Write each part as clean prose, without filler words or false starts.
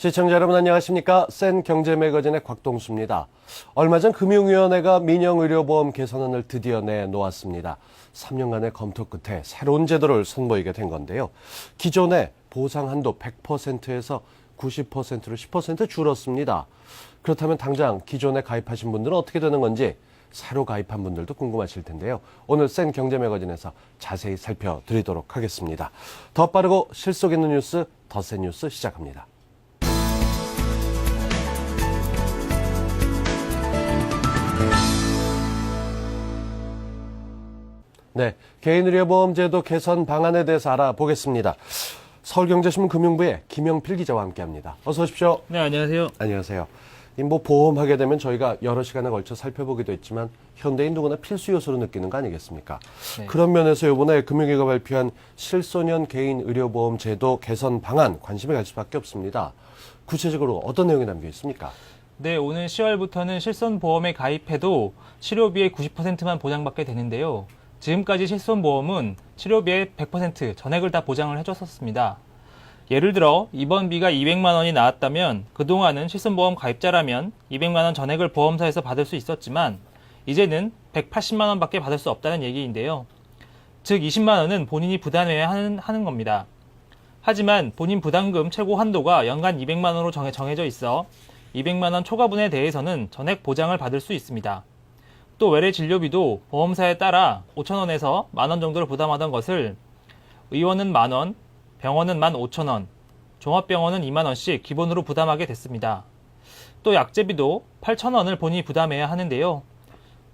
시청자 여러분 안녕하십니까? 센 경제 매거진의 곽동수입니다. 얼마 전 금융위원회가 민영의료보험 개선안을 드디어 내놓았습니다. 3년간의 검토 끝에 새로운 제도를 선보이게 된 건데요. 기존의 보상 한도 100%에서 90%로 10% 줄었습니다. 그렇다면 당장 기존에 가입하신 분들은 어떻게 되는 건지 새로 가입한 분들도 궁금하실 텐데요. 오늘 센 경제 매거진에서 자세히 살펴드리도록 하겠습니다. 더 빠르고 실속 있는 뉴스, 더 센 뉴스 시작합니다. 네, 개인의료보험제도 개선 방안에 대해서 알아보겠습니다. 서울경제신문 금융부의 김영필 기자와 함께합니다. 어서 오십시오. 네, 안녕하세요. 안녕하세요. 보험하게 되면 저희가 여러 시간에 걸쳐 살펴보기도 했지만 현대인 누구나 필수 요소로 느끼는 거 아니겠습니까? 네. 그런 면에서 이번에 금융위가 발표한 실소년 개인의료보험제도 개선 방안 관심이 갈 수밖에 없습니다. 구체적으로 어떤 내용이 담겨 있습니까? 네, 오는 10월부터는 실손보험에 가입해도 치료비의 90%만 보장받게 되는데요. 지금까지 실손보험은 치료비의 100% 전액을 다 보장을 해줬었습니다. 예를 들어 입원비가 200만 원이 나왔다면 그동안은 실손보험 가입자라면 200만 원 전액을 보험사에서 받을 수 있었지만 이제는 180만 원밖에 받을 수 없다는 얘기인데요. 즉 20만 원은 본인이 부담해야 하는 겁니다. 하지만 본인 부담금 최고 한도가 연간 200만 원으로 정해져 있어 200만 원 초과분에 대해서는 전액 보장을 받을 수 있습니다. 또 외래 진료비도 보험사에 따라 5천 원에서 만 원 정도를 부담하던 것을 의원은 만 원, 병원은 15,000원, 종합병원은 2만 원씩 기본으로 부담하게 됐습니다. 또 약제비도 8,000원을 본인이 부담해야 하는데요.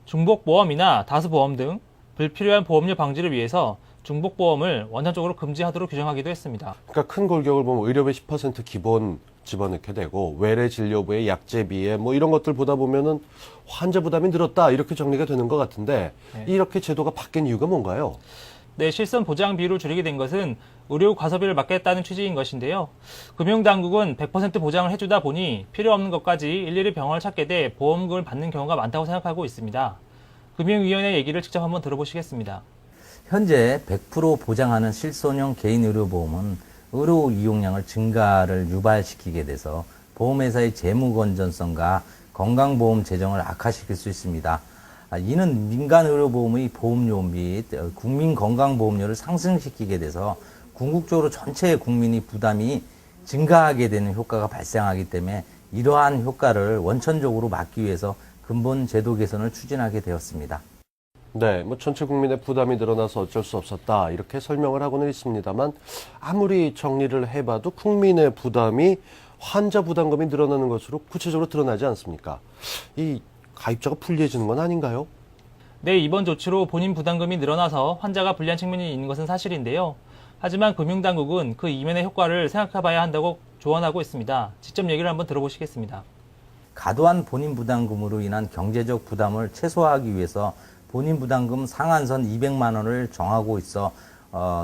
중복보험이나 다수보험 등 불필요한 보험료 방지를 위해서 중복보험을 원천적으로 금지하도록 규정하기도 했습니다. 그러니까 큰 골격을 보면 의료비 10% 기본 집어넣게 되고 외래 진료부의 약제비에 이런 것들 보다 보면은 환자 부담이 늘었다 이렇게 정리가 되는 것 같은데 네. 이렇게 제도가 바뀐 이유가 뭔가요? 네, 실손 보장 비율을 줄이게 된 것은 의료 과소비를 막겠다는 취지인 것인데요. 금융당국은 100% 보장을 해주다 보니 필요 없는 것까지 일일이 병원을 찾게 돼 보험금을 받는 경우가 많다고 생각하고 있습니다. 금융위원회 얘기를 직접 한번 들어보시겠습니다. 현재 100% 보장하는 실손형 개인의료보험은 의료 이용량을 증가를 유발시키게 돼서 보험회사의 재무 건전성과 건강보험 재정을 악화시킬 수 있습니다. 이는 민간의료보험의 보험료 및 국민건강보험료를 상승시키게 돼서 궁극적으로 전체 국민이 부담이 증가하게 되는 효과가 발생하기 때문에 이러한 효과를 원천적으로 막기 위해서 근본 제도 개선을 추진하게 되었습니다. 네, 전체 국민의 부담이 늘어나서 어쩔 수 없었다 이렇게 설명을 하고는 있습니다만 아무리 정리를 해봐도 국민의 부담이 환자 부담금이 늘어나는 것으로 구체적으로 드러나지 않습니까? 이 가입자가 불리해지는 건 아닌가요? 네, 이번 조치로 본인 부담금이 늘어나서 환자가 불리한 측면이 있는 것은 사실인데요. 하지만 금융당국은 그 이면의 효과를 생각해봐야 한다고 조언하고 있습니다. 직접 얘기를 한번 들어보시겠습니다. 과도한 본인 부담금으로 인한 경제적 부담을 최소화하기 위해서 본인 부담금 상한선 200만 원을 정하고 있어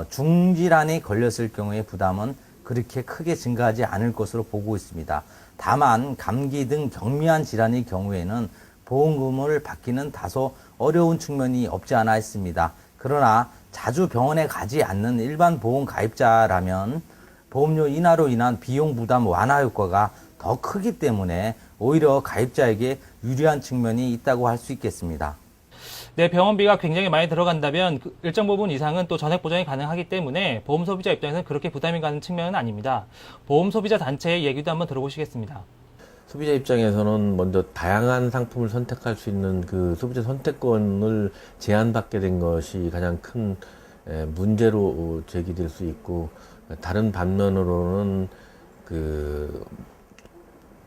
중질환이 걸렸을 경우의 부담은 그렇게 크게 증가하지 않을 것으로 보고 있습니다. 다만 감기 등 경미한 질환의 경우에는 보험금을 받기는 다소 어려운 측면이 없지 않아 있습니다. 그러나 자주 병원에 가지 않는 일반 보험 가입자라면 보험료 인하로 인한 비용 부담 완화 효과가 더 크기 때문에 오히려 가입자에게 유리한 측면이 있다고 할 수 있겠습니다. 네, 병원비가 굉장히 많이 들어간다면 일정 부분 이상은 또 전액 보장이 가능하기 때문에 보험 소비자 입장에서는 그렇게 부담이 가는 측면은 아닙니다. 보험 소비자 단체의 얘기도 한번 들어보시겠습니다. 소비자 입장에서는 먼저 다양한 상품을 선택할 수 있는 그 소비자 선택권을 제한받게 된 것이 가장 큰 문제로 제기될 수 있고, 다른 반면으로는 그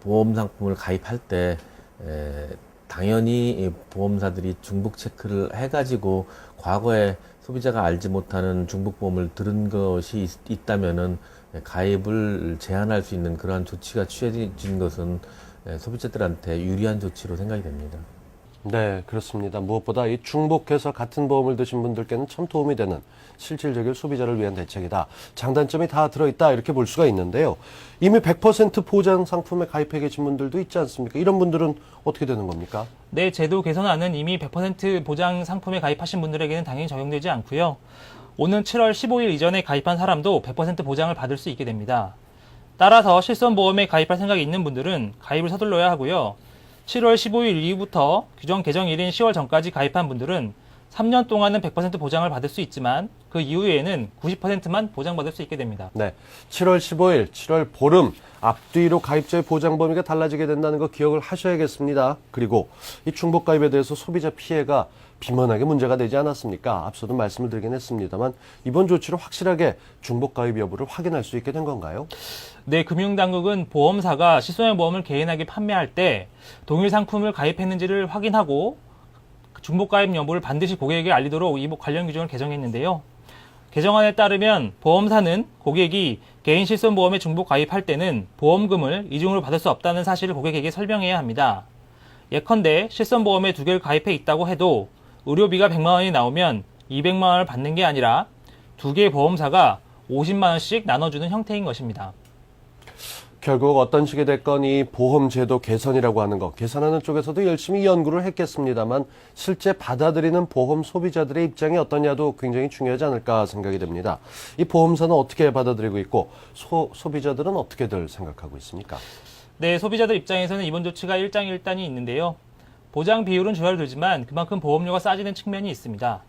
보험 상품을 가입할 때 당연히 보험사들이 중복 체크를 해가지고 과거에 소비자가 알지 못하는 중복보험을 들은 것이 있다면은 가입을 제한할 수 있는 그러한 조치가 취해진 것은 소비자들한테 유리한 조치로 생각이 됩니다. 네, 그렇습니다. 무엇보다 이 중복해서 같은 보험을 드신 분들께는 참 도움이 되는 실질적인 소비자를 위한 대책이다. 장단점이 다 들어있다 이렇게 볼 수가 있는데요. 이미 100% 보장 상품에 가입해 계신 분들도 있지 않습니까? 이런 분들은 어떻게 되는 겁니까? 네, 제도 개선안은 이미 100% 보장 상품에 가입하신 분들에게는 당연히 적용되지 않고요. 오는 7월 15일 이전에 가입한 사람도 100% 보장을 받을 수 있게 됩니다. 따라서 실손보험에 가입할 생각이 있는 분들은 가입을 서둘러야 하고요. 7월 15일 이후부터 규정 개정일인 10월 전까지 가입한 분들은 3년 동안은 100% 보장을 받을 수 있지만 그 이후에는 90%만 보장받을 수 있게 됩니다. 네, 7월 15일, 7월 보름 앞뒤로 가입자의 보장 범위가 달라지게 된다는 거 기억을 하셔야겠습니다. 그리고 이 중복 가입에 대해서 소비자 피해가 비만하게 문제가 되지 않았습니까? 앞서도 말씀을 드리긴 했습니다만 이번 조치로 확실하게 중복 가입 여부를 확인할 수 있게 된 건가요? 네, 금융당국은 보험사가 실손형 보험을 개인에게 판매할 때 동일 상품을 가입했는지를 확인하고 중복 가입 여부를 반드시 고객에게 알리도록 이 관련 규정을 개정했는데요. 개정안에 따르면 보험사는 고객이 개인 실손보험에 중복 가입할 때는 보험금을 이중으로 받을 수 없다는 사실을 고객에게 설명해야 합니다. 예컨대 실손보험에 2개를 가입해 있다고 해도 의료비가 100만 원이 나오면 200만 원을 받는 게 아니라 2개의 보험사가 50만 원씩 나눠주는 형태인 것입니다. 결국 어떤 식이 됐건 이 보험제도 개선이라고 하는 거 개선하는 쪽에서도 열심히 연구를 했겠습니다만 실제 받아들이는 보험 소비자들의 입장이 어떠냐도 굉장히 중요하지 않을까 생각이 됩니다. 이 보험사는 어떻게 받아들이고 있고 소비자들은 어떻게들 생각하고 있습니까? 네, 소비자들 입장에서는 이번 조치가 일장일단이 있는데요. 보장 비율은 줄어들지만 그만큼 보험료가 싸지는 측면이 있습니다.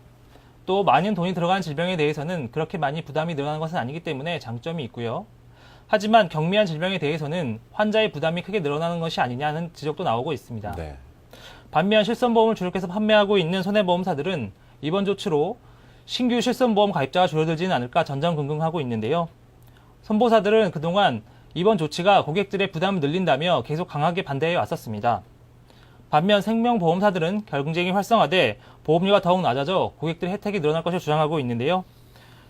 또 많은 돈이 들어가는 질병에 대해서는 그렇게 많이 부담이 늘어나는 것은 아니기 때문에 장점이 있고요. 하지만 경미한 질병에 대해서는 환자의 부담이 크게 늘어나는 것이 아니냐는 지적도 나오고 있습니다. 네. 반면 실손보험을 주력해서 판매하고 있는 손해보험사들은 이번 조치로 신규 실손보험 가입자가 줄어들지는 않을까 전전긍긍하고 있는데요. 선보사들은 그동안 이번 조치가 고객들의 부담을 늘린다며 계속 강하게 반대해 왔었습니다. 반면 생명보험사들은 경쟁이 활성화돼 보험료가 더욱 낮아져 고객들의 혜택이 늘어날 것을 주장하고 있는데요.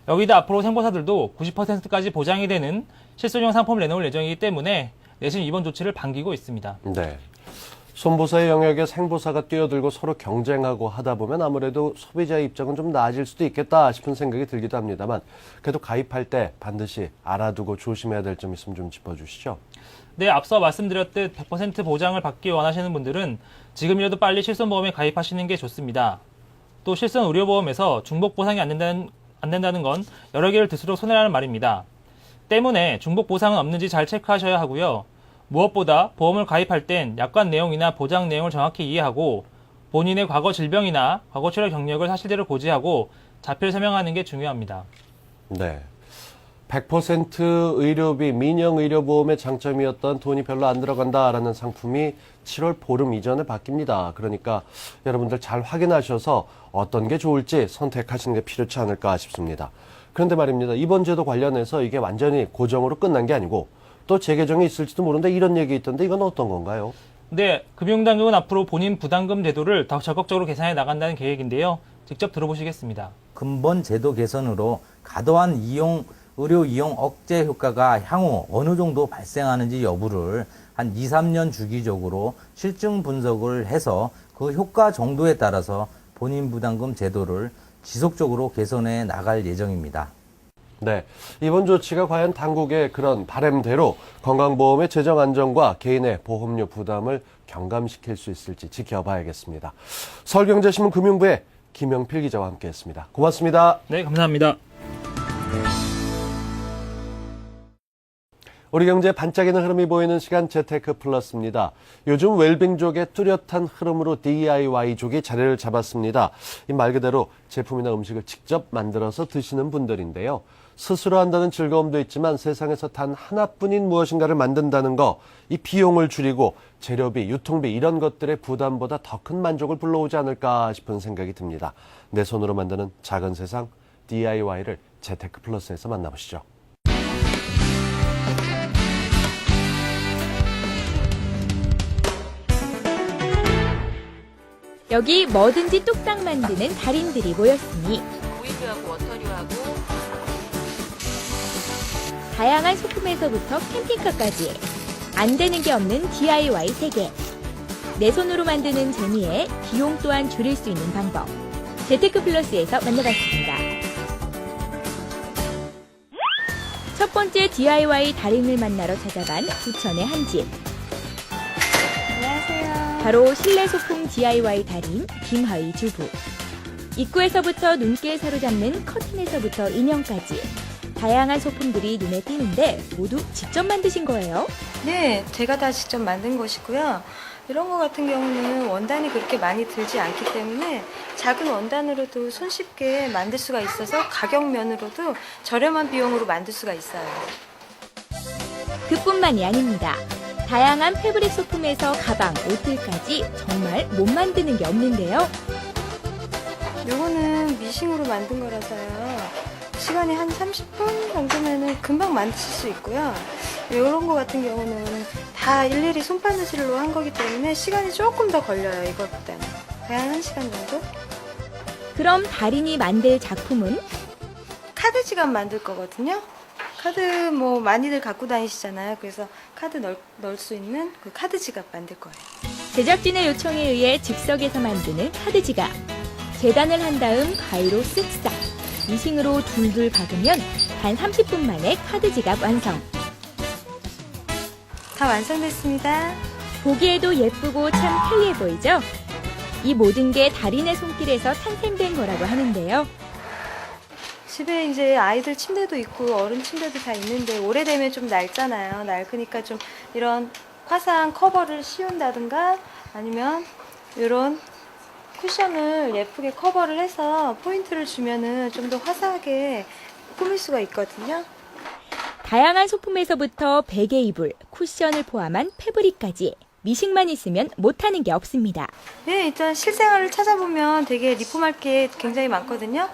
여기다 앞으로 생보사들도 90%까지 보장이 되는 실손형 상품을 내놓을 예정이기 때문에 내심 이번 조치를 반기고 있습니다. 네. 손보사의 영역에 생보사가 뛰어들고 서로 경쟁하고 하다 보면 아무래도 소비자의 입장은 좀 나아질 수도 있겠다 싶은 생각이 들기도 합니다만 그래도 가입할 때 반드시 알아두고 조심해야 될 점 있으면 좀 짚어주시죠. 네, 앞서 말씀드렸듯 100% 보장을 받기 원하시는 분들은 지금이라도 빨리 실손보험에 가입하시는 게 좋습니다. 또 실손 의료보험에서 중복 보상이 안 된다는 건 여러 개를 들수록 손해라는 말입니다. 때문에 중복 보상은 없는지 잘 체크하셔야 하고요. 무엇보다 보험을 가입할 땐 약관 내용이나 보장 내용을 정확히 이해하고 본인의 과거 질병이나 과거 치료 경력을 사실대로 고지하고 자필 설명하는 게 중요합니다. 네. 100% 의료비, 민영의료보험의 장점이었던 돈이 별로 안 들어간다라는 상품이 7월 보름 이전에 바뀝니다. 그러니까 여러분들 잘 확인하셔서 어떤 게 좋을지 선택하시는 게 필요치 않을까 싶습니다. 그런데 말입니다. 이번 제도 관련해서 이게 완전히 고정으로 끝난 게 아니고 또 재개정이 있을지도 모르는데 이런 얘기 있던데 이건 어떤 건가요? 네, 금융당국은 앞으로 본인 부담금 제도를 더 적극적으로 개선해 나간다는 계획인데요. 직접 들어보시겠습니다. 근본 제도 개선으로 과도한 의료 이용 억제 효과가 향후 어느 정도 발생하는지 여부를 한 2, 3년 주기적으로 실증 분석을 해서 그 효과 정도에 따라서 본인 부담금 제도를 지속적으로 개선해 나갈 예정입니다. 네, 이번 조치가 과연 당국의 그런 바람대로 건강보험의 재정 안정과 개인의 보험료 부담을 경감시킬 수 있을지 지켜봐야겠습니다. 서울경제신문 금융부의 김영필 기자와 함께했습니다. 고맙습니다. 네, 감사합니다. 우리 경제에 반짝이는 흐름이 보이는 시간 재테크 플러스입니다. 요즘 웰빙족의 뚜렷한 흐름으로 DIY족이 자리를 잡았습니다. 이 말 그대로 제품이나 음식을 직접 만들어서 드시는 분들인데요. 스스로 한다는 즐거움도 있지만 세상에서 단 하나뿐인 무엇인가를 만든다는 거, 이 비용을 줄이고 재료비, 유통비 이런 것들의 부담보다 더 큰 만족을 불러오지 않을까 싶은 생각이 듭니다. 내 손으로 만드는 작은 세상 DIY를 재테크 플러스에서 만나보시죠. 여기 뭐든지 뚝딱 만드는 달인들이 모였으니 오일류하고 워터류하고 다양한 소품에서부터 캠핑카까지 안 되는 게 없는 DIY 세계. 내 손으로 만드는 재미에 비용 또한 줄일 수 있는 방법. 재테크 플러스에서 만나봤습니다. 첫 번째 DIY 달인을 만나러 찾아간 부천의 한 집. 바로 실내 소품 DIY 달인 김하희 주부. 입구에서부터 눈길 사로잡는 커튼에서부터 인형까지 다양한 소품들이 눈에 띄는데 모두 직접 만드신 거예요? 네, 제가 다 직접 만든 것이고요. 이런 거 같은 경우는 원단이 그렇게 많이 들지 않기 때문에 작은 원단으로도 손쉽게 만들 수가 있어서 가격 면으로도 저렴한 비용으로 만들 수가 있어요. 그뿐만이 아닙니다. 다양한 패브릭 소품에서 가방, 옷들까지 정말 못 만드는 게 없는데요. 요거는 미싱으로 만든 거라서요. 시간이 한 30분 정도면은 금방 만드실 수 있고요. 이런 거 같은 경우는 다 일일이 손바느질로 한 거기 때문에 시간이 조금 더 걸려요, 이것보다는. 한 1시간 정도? 그럼 달인이 만들 작품은? 카드 지갑 만들 거거든요. 카드 뭐 많이들 갖고 다니시잖아요. 그래서 카드 넣을 수 있는 그 카드 지갑 만들 거예요. 제작진의 요청에 의해 즉석에서 만드는 카드 지갑. 재단을 한 다음 가위로 쓱싹, 미싱으로 둘둘 박으면 단 30분 만에 카드 지갑 완성. 다 완성됐습니다. 보기에도 예쁘고 참 편리해 보이죠? 이 모든 게 달인의 손길에서 탄생된 거라고 하는데요. 집에 이제 아이들 침대도 있고 어른 침대도 다 있는데 오래되면 좀 낡잖아요. 낡으니까 좀 이런 화사한 커버를 씌운다든가 아니면 이런 쿠션을 예쁘게 커버를 해서 포인트를 주면은 좀 더 화사하게 꾸밀 수가 있거든요. 다양한 소품에서부터 베개 이불, 쿠션을 포함한 패브릭까지 미싱만 있으면 못하는 게 없습니다. 네, 일단 실생활을 찾아보면 되게 리폼할 게 굉장히 많거든요.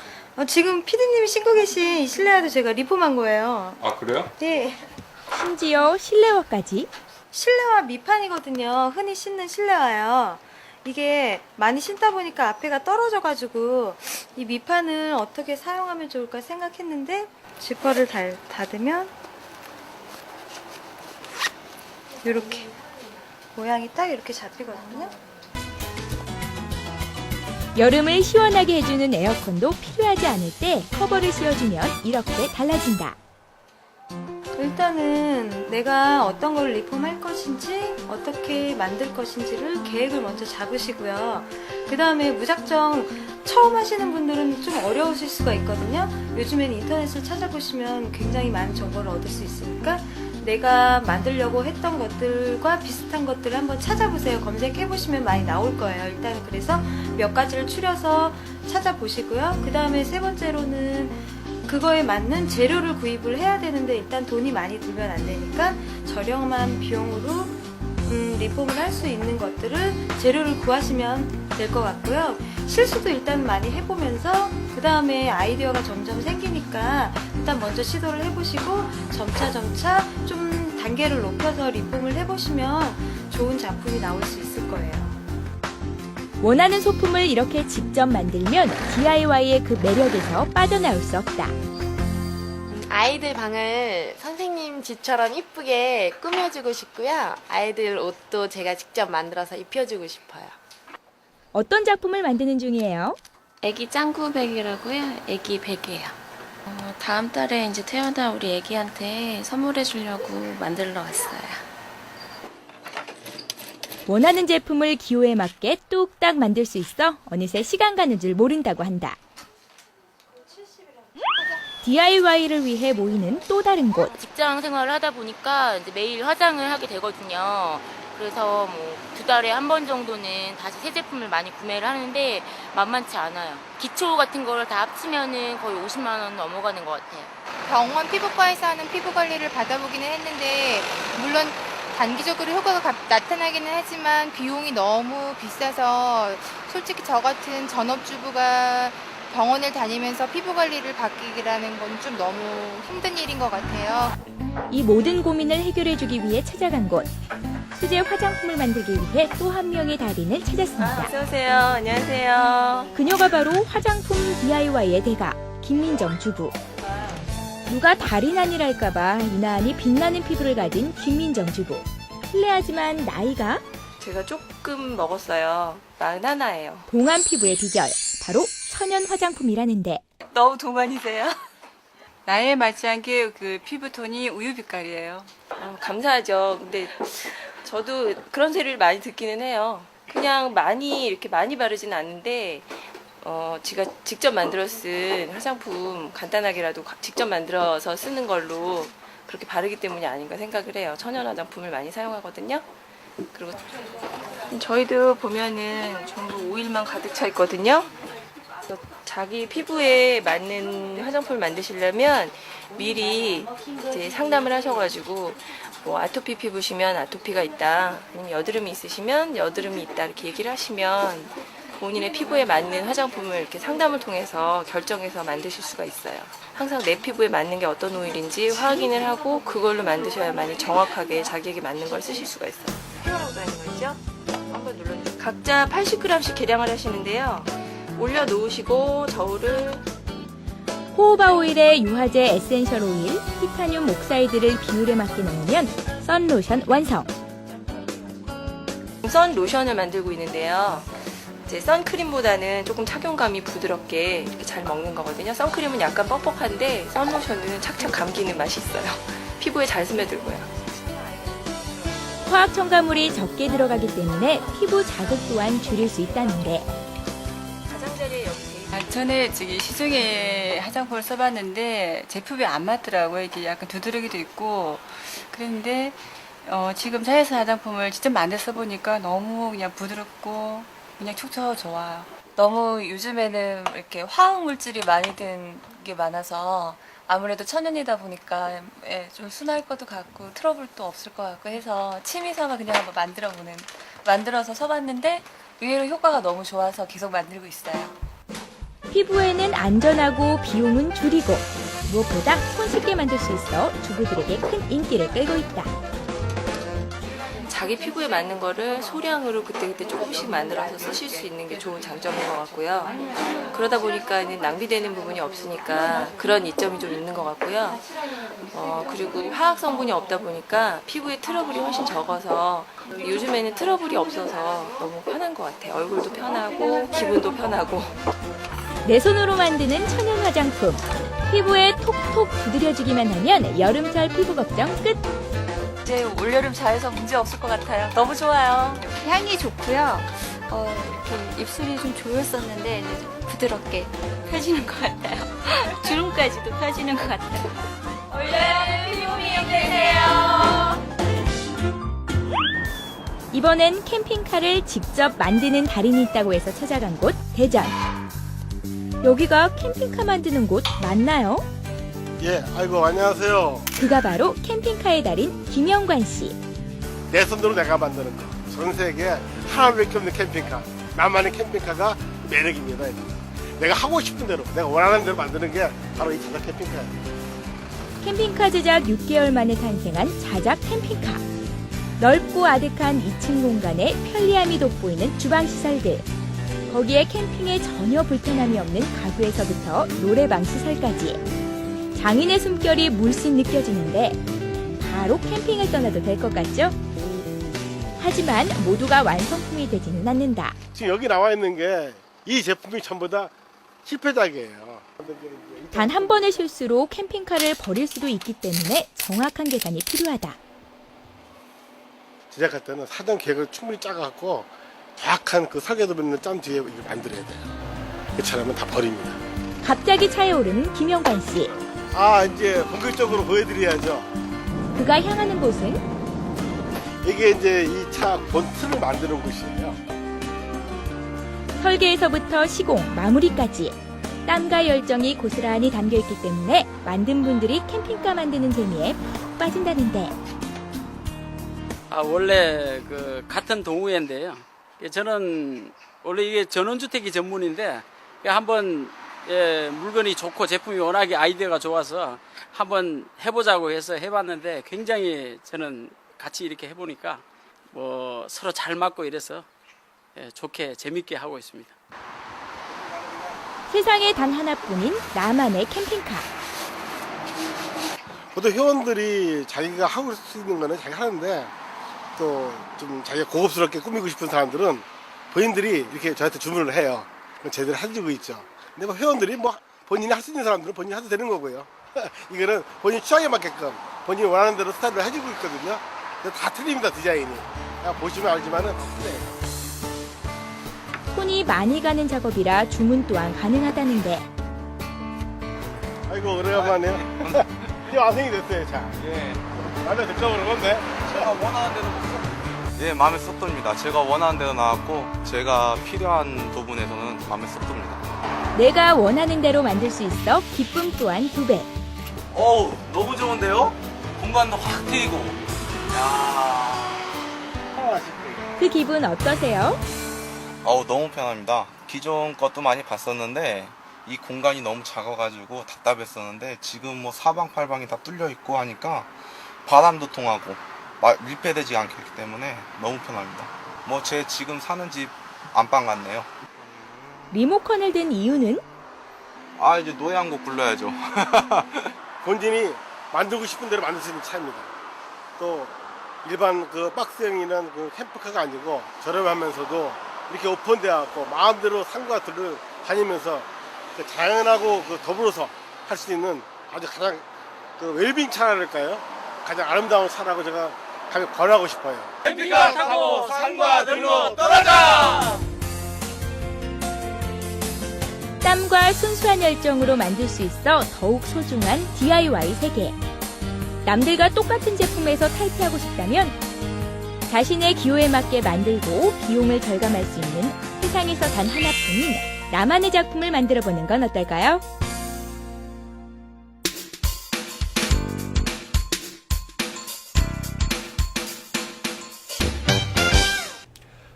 지금 피디님이 신고 계신 이 실내화도 제가 리폼한 거예요. 아, 그래요? 네. 심지어 실내화까지. 실내화 밑판이거든요. 흔히 신는 실내화요. 이게 많이 신다 보니까 앞에가 떨어져가지고 이 밑판을 어떻게 사용하면 좋을까 생각했는데 지퍼를 닫으면 이렇게 모양이 딱 이렇게 잡히거든요. 여름을 시원하게 해주는 에어컨도 필요하지 않을 때 커버를 씌워주면 이렇게 달라진다. 일단은 내가 어떤 걸 리폼할 것인지 어떻게 만들 것인지를 계획을 먼저 잡으시고요. 그 다음에 무작정 처음 하시는 분들은 좀 어려우실 수가 있거든요. 요즘엔 인터넷을 찾아보시면 굉장히 많은 정보를 얻을 수 있으니까 내가 만들려고 했던 것들과 비슷한 것들을 한번 찾아보세요. 검색해보시면 많이 나올 거예요. 일단 그래서 몇 가지를 추려서 찾아보시고요. 그 다음에 세 번째로는 그거에 맞는 재료를 구입을 해야 되는데 일단 돈이 많이 들면 안 되니까 저렴한 비용으로 리폼을 할 수 있는 것들을 재료를 구하시면 될 것 같고요. 실수도 일단 많이 해보면서 그 다음에 아이디어가 점점 생기니까 일단 먼저 시도를 해보시고 점차 좀 단계를 높여서 리폼을 해보시면 좋은 작품이 나올 수 있을 거예요. 원하는 소품을 이렇게 직접 만들면 DIY의 그 매력에서 빠져나올 수 없다. 아이들 방을 선생님 집처럼 이쁘게 꾸며주고 싶고요. 아이들 옷도 제가 직접 만들어서 입혀주고 싶어요. 어떤 작품을 만드는 중이에요? 애기 짱구백이라고요. 애기 베개요. 다음 달에 이제 태어날 우리 애기한테 선물해 주려고 만들러 왔어요. 원하는 제품을 기호에 맞게 뚝딱 만들 수 있어 어느새 시간 가는 줄 모른다고 한다. DIY를 위해 모이는 또 다른 곳. 직장 생활을 하다 보니까 이제 매일 화장을 하게 되거든요. 그래서 뭐 2달에 한 번 정도는 다시 새 제품을 많이 구매를 하는데 만만치 않아요. 기초 같은 거를 다 합치면은 거의 50만 원 넘어가는 것 같아요. 병원 피부과에서 하는 피부 관리를 받아보기는 했는데 물론 단기적으로 효과가 나타나기는 하지만 비용이 너무 비싸서 솔직히 저 같은 전업주부가 병원을 다니면서 피부 관리를 받기라는 건 좀 너무 힘든 일인 것 같아요. 이 모든 고민을 해결해주기 위해 찾아간 곳. 수제 화장품을 만들기 위해 또 한 명의 달인을 찾았습니다. 어서오세요. 안녕하세요. 그녀가 바로 화장품 DIY의 대가 김민정 주부. 누가 달인 아니랄까봐 유난히 빛나는 피부를 가진 김민정 주부. 실례하지만 나이가 제가 조금 먹었어요. 41예요. 동안 피부의 비결 바로 천연 화장품이라는데 너무 동안이세요? 나이에 맞지 않게 그 피부톤이 우유 빛깔이에요. 감사하죠. 근데 저도 그런 소리를 많이 듣기는 해요. 그냥 많이 이렇게 많이 바르지는 않는데 제가 직접 만들어 쓴 화장품 간단하게라도 직접 만들어서 쓰는 걸로 그렇게 바르기 때문이 아닌가 생각을 해요. 천연 화장품을 많이 사용하거든요. 그리고 저희도 보면은 전부 오일만 가득 차 있거든요. 자기 피부에 맞는 화장품을 만드시려면 미리 이제 상담을 하셔가지고 뭐 아토피 피부시면 아토피가 있다, 아니면 여드름이 있으시면 여드름이 있다 이렇게 얘기를 하시면 본인의 피부에 맞는 화장품을 이렇게 상담을 통해서 결정해서 만드실 수가 있어요. 항상 내 피부에 맞는 게 어떤 오일인지 확인을 하고 그걸로 만드셔야만이 정확하게 자기에게 맞는 걸 쓰실 수가 있어요. 헤어라고 하는 거 있죠? 한번 눌러주세요. 각자 80g씩 계량을 하시는데요. 올려놓으시고 저울을 호호바 오일에 유화제 에센셜 오일, 티타늄 옥사이드를 비율에 맞게 넣으면 썬로션 완성. 선 로션을 만들고 있는데요. 이제 선크림보다는 조금 착용감이 부드럽게 이렇게 잘 먹는 거거든요. 선크림은 약간 뻑뻑한데 선로션은 착착 감기는 맛이 있어요. 피부에 잘 스며들고요. 화학 첨가물이 적게 들어가기 때문에 피부 자극 또한 줄일 수 있다는데 가장자리에 여기 전에 시중에 화장품을 써봤는데 제품이 안 맞더라고요. 이게 약간 두드러기도 있고 그랬는데 지금 자외선 화장품을 직접 만들어 써보니까 너무 그냥 부드럽고 그냥 촉촉 좋아요. 너무 요즘에는 이렇게 화학 물질이 많이 든 게 많아서 아무래도 천연이다 보니까 좀 순할 것도 같고 트러블도 없을 것 같고 해서 취미삼아 그냥 한번 만들어서 써봤는데 의외로 효과가 너무 좋아서 계속 만들고 있어요. 피부에는 안전하고 비용은 줄이고 무엇보다 손쉽게 만들 수 있어 주부들에게 큰 인기를 끌고 있다. 자기 피부에 맞는 거를 소량으로 그때그때 조금씩 만들어서 쓰실 수 있는 게 좋은 장점인 것 같고요. 그러다 보니까 낭비되는 부분이 없으니까 그런 이점이 좀 있는 것 같고요. 그리고 화학 성분이 없다 보니까 피부에 트러블이 훨씬 적어서 요즘에는 트러블이 없어서 너무 편한 것 같아요. 얼굴도 편하고 기분도 편하고. 내 손으로 만드는 천연 화장품. 피부에 톡톡 두드려주기만 하면 여름철 피부 걱정 끝. 이제 올여름 자외선 문제 없을 것 같아요. 너무 좋아요. 향이 좋고요. 이렇게 입술이 좀 조였었는데 이제 좀 부드럽게 펴지는 것 같아요. 주름까지도 펴지는 것 같아요. 올여름 피부 미용 되세요. 이번엔 캠핑카를 직접 만드는 달인이 있다고 해서 찾아간 곳 대전. 여기가 캠핑카 만드는 곳 맞나요? 예, 아이고 안녕하세요. 그가 바로 캠핑카의 달인 김영관 씨. 내 손으로 내가 만드는 거. 전 세계에 하나밖에 없는 캠핑카. 나만의 캠핑카가 매력입니다. 내가 하고 싶은 대로, 내가 원하는 대로 만드는 게 바로 이 자작 캠핑카예요. 캠핑카 제작 6개월 만에 탄생한 자작 캠핑카. 넓고 아득한 2층 공간에 편리함이 돋보이는 주방 시설들. 거기에 캠핑에 전혀 불편함이 없는 가구에서부터 노래방 시설까지. 장인의 숨결이 물씬 느껴지는데 바로 캠핑을 떠나도 될 것 같죠? 하지만 모두가 완성품이 되지는 않는다. 지금 여기 나와 있는 게 이 제품이 전부 다 실패작이에요. 단 한 번의 실수로 캠핑카를 버릴 수도 있기 때문에 정확한 계산이 필요하다. 제작할 때는 사전 계획을 충분히 짜갖고 정확한 그 설계도면을 짠 뒤에 이걸 만들어야 돼요. 그처럼 다 버립니다. 갑자기 차에 오르는 김영관 씨. 이제 본격적으로 보여드려야죠. 그가 향하는 곳은 이게 이제 이 차 본틀을 만드는 곳이에요. 설계에서부터 시공, 마무리까지 땀과 열정이 고스란히 담겨있기 때문에 만든 분들이 캠핑카 만드는 재미에 푹 빠진다는데. 원래 같은 동호회인데요. 저는 원래 이게 전원주택이 전문인데 한번 물건이 좋고 제품이 워낙에 아이디어가 좋아서 한번 해보자고 해서 해봤는데 굉장히 저는 같이 이렇게 해보니까 서로 잘 맞고 이래서 좋게 재밌게 하고 있습니다. 세상에 단 하나뿐인 나만의 캠핑카. 보통 회원들이 자기가 하고 수 있는 거는 자기가 하는데 또 좀 자기가 고급스럽게 꾸미고 싶은 사람들은 본인들이 이렇게 저한테 주문을 해요. 제대로 해주고 있죠. 근데 회원들이 본인이 할 수 있는 사람들은 본인이 해도 되는 거고요. 이거는 본인 취향에 맞게끔 본인이 원하는 대로 스타일을 해주고 있거든요. 다 틀립니다, 디자인이. 보시면 알지만은 다 틀려요. 손이 많이 가는 작업이라 주문 또한 가능하다는데 아이고 오래간만이에요. 이제 완성이 됐어요. 자, 마음에 들까 그러는데. 제가 원하는 대로 예, 마음에 쏙듭니다. 제가 원하는 대로 나왔고 제가 필요한 부분에서는 마음에 쏙듭니다. 내가 원하는 대로 만들 수 있어 기쁨 또한 2배. 어우, 너무 좋은데요? 공간도 확 트이고. 야. 그 기분 어떠세요? 어우, 너무 편합니다. 기존 것도 많이 봤었는데 이 공간이 너무 작아가지고 답답했었는데 지금 뭐 사방팔방이 다 뚫려 있고 하니까 바람도 통하고 밀폐되지 않기 때문에 너무 편합니다. 뭐 제 지금 사는 집 안방 같네요. 리모컨을 든 이유는? 아, 이제 노래 한 곡 불러야죠. 본진이 만들고 싶은 대로 만들 수 있는 차입니다. 또 일반 그 박스형이나 그 캠프카가 아니고 저렴하면서도 이렇게 오픈되어갖고 마음대로 산과 들을 다니면서 그 자연하고 그 더불어서 할 수 있는 아주 가장 그 웰빙 차랄까요? 가장 아름다운 차라고 제가 권하고 싶어요. 캠핑카 타고 산과 들로 떠나자! 땀과 순수한 열정으로 만들 수 있어 더욱 소중한 DIY 세계. 남들과 똑같은 제품에서 탈피하고 싶다면 자신의 기호에 맞게 만들고 비용을 절감할 수 있는 세상에서 단 하나뿐인 나만의 작품을 만들어보는 건 어떨까요?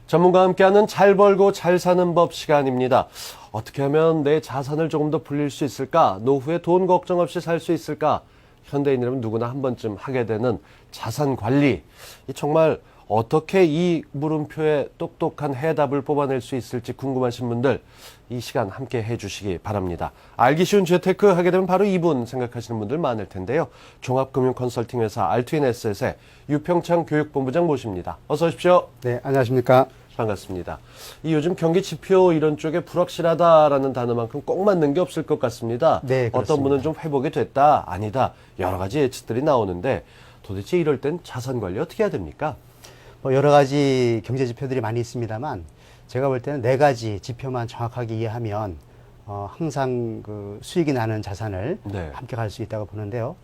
전문가와 함께하는 잘 벌고 잘 사는 법 시간입니다. 어떻게 하면 내 자산을 조금 더 불릴 수 있을까? 노후에 돈 걱정 없이 살 수 있을까? 현대인이라면 누구나 한 번쯤 하게 되는 자산 관리. 정말 어떻게 이 물음표에 똑똑한 해답을 뽑아낼 수 있을지 궁금하신 분들 이 시간 함께 해주시기 바랍니다. 알기 쉬운 재테크 하게 되면 바로 이분 생각하시는 분들 많을 텐데요. 종합금융 컨설팅 회사 알트윈에셋의 유평창 교육본부장 모십니다. 어서 오십시오. 네, 안녕하십니까. 반갑습니다. 이 요즘 경기 지표 이런 쪽에 불확실하다라는 단어만큼 꼭 맞는 게 없을 것 같습니다. 네, 그렇습니다. 어떤 분은 좀 회복이 됐다, 아니다 여러 가지 예측들이 나오는데 도대체 이럴 땐 자산 관리 어떻게 해야 됩니까? 뭐 여러 가지 경제 지표들이 많이 있습니다만 제가 볼 때는 4가지 지표만 정확하게 이해하면 항상 그 수익이 나는 자산을 네. 함께 갈 수 있다고 보는데요.